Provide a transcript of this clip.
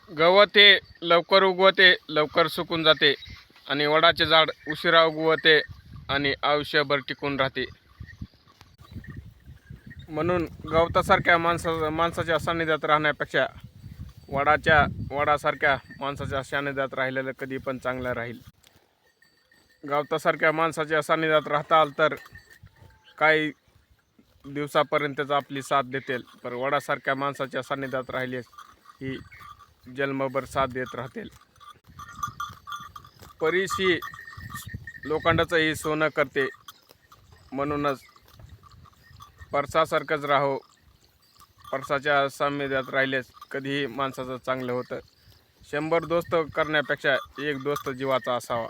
गवत हे लवकर उगवते, लवकर सुकून जाते आणि वडाचे झाड उशिरा उगवते आणि आयुष्यभर टिकून राहते. म्हणून गवतासारख्या माणसाच्या सान्निध्यात राहण्यापेक्षा वडासारख्या माणसाच्या सान्निध्यात राहिलेलं कधी पण चांगलं राहील. गवतासारख्या माणसाच्या सान्निध्यात राहता आलं तर काही दिवसापर्यंतच आपली साथ देतील, पण वडासारख्या माणसाच्या सान्निध्यात राहिलेस ही जन्मभर साथ देत राहतील. परीशी लोखंडाचंही सोनं करते, म्हणूनच परसासारखंच राहो. परसाच्या सान्निध्यात राहिलेस कधीही माणसाचं चांगलं होतं. 100 दोस्त करण्यापेक्षा एक दोस्त जीवाचा असावा.